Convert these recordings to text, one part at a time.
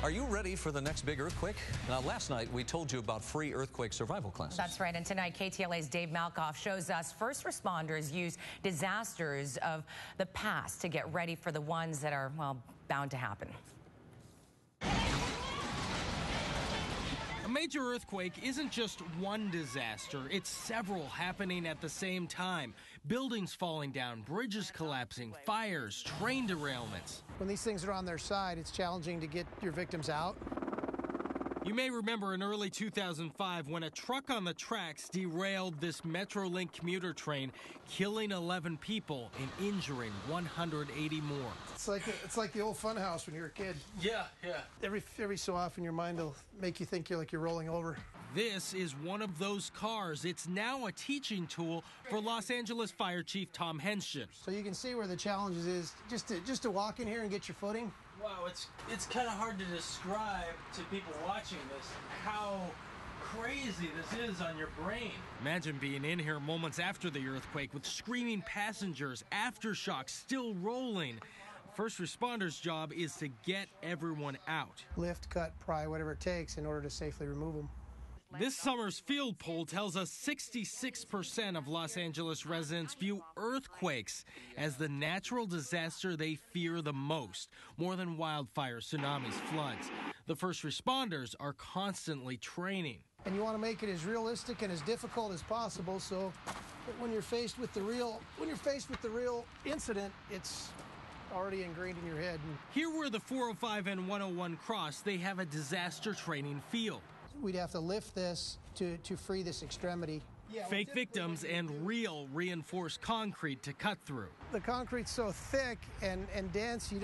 Are you ready for the next big earthquake? Now, last night we told you about free earthquake survival classes. That's right. And tonight, KTLA's Dave Malkoff shows us first responders use disasters of the past to get ready for the ones that are, well, bound to happen. A major earthquake isn't just one disaster, it's several happening at the same time. Buildings falling down, bridges collapsing, fires, train derailments. When these things are on their side, it's challenging to get your victims out. You may remember in early 2005 when a truck on the tracks derailed this Metrolink commuter train, killing 11 people and injuring 180 more. It's like the old fun house when you were a kid. Yeah. Every so often your mind will make you think you're rolling over. This is one of those cars. It's now a teaching tool for Los Angeles Fire Chief Tom Henshin. So you can see where the challenge is just to walk in here and get your footing. Wow, it's kind of hard to describe to people watching this how crazy this is on your brain. Imagine being in here moments after the earthquake with screaming passengers, aftershocks still rolling. First responders' job is to get everyone out. Lift, cut, pry, whatever it takes in order to safely remove them. This summer's field poll tells us 66% of Los Angeles residents view earthquakes as the natural disaster they fear the most, more than wildfires, tsunamis, floods. The first responders are constantly training. And you want to make it as realistic and as difficult as possible, so that when you're faced with the real incident, it's already ingrained in your head. Here where the 405 and 101 cross, they have a disaster training field. We'd have to lift this to free this extremity. Fake victims and real reinforced concrete to cut through. The concrete's so thick and dense, you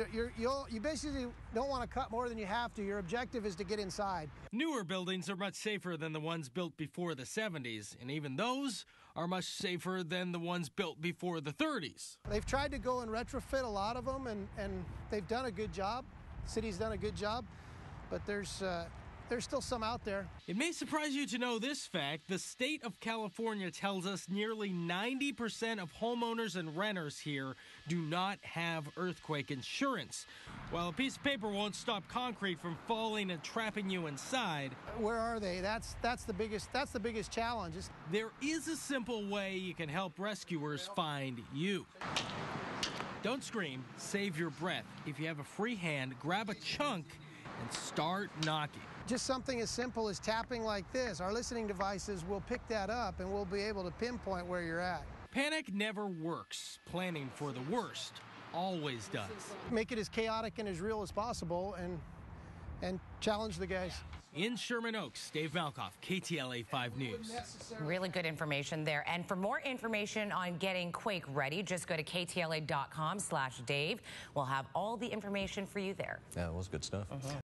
basically don't want to cut more than you have to. Your objective is to get inside. Newer buildings are much safer than the ones built before the 70s, and even those are much safer than the ones built before the 30s. They've tried to go and retrofit a lot of them, and they've done a good job. The city's done a good job, but there's still some out there. It may surprise you to know this fact. The state of California tells us nearly 90% of homeowners and renters here do not have earthquake insurance. While a piece of paper won't stop concrete from falling and trapping you inside. Where are they? That's the biggest challenge. There is a simple way you can help rescuers find you. Don't scream, save your breath. If you have a free hand, grab a chunk and start knocking. Just something as simple as tapping like this. Our listening devices will pick that up and we'll be able to pinpoint where you're at. Panic never works. Planning for the worst always does. Make it as chaotic and as real as possible and challenge the guys. In Sherman Oaks, Dave Malkoff, KTLA 5 News. Really good information there. And for more information on getting quake ready, just go to ktla.com/Dave. We'll have all the information for you there. Yeah, it was good stuff.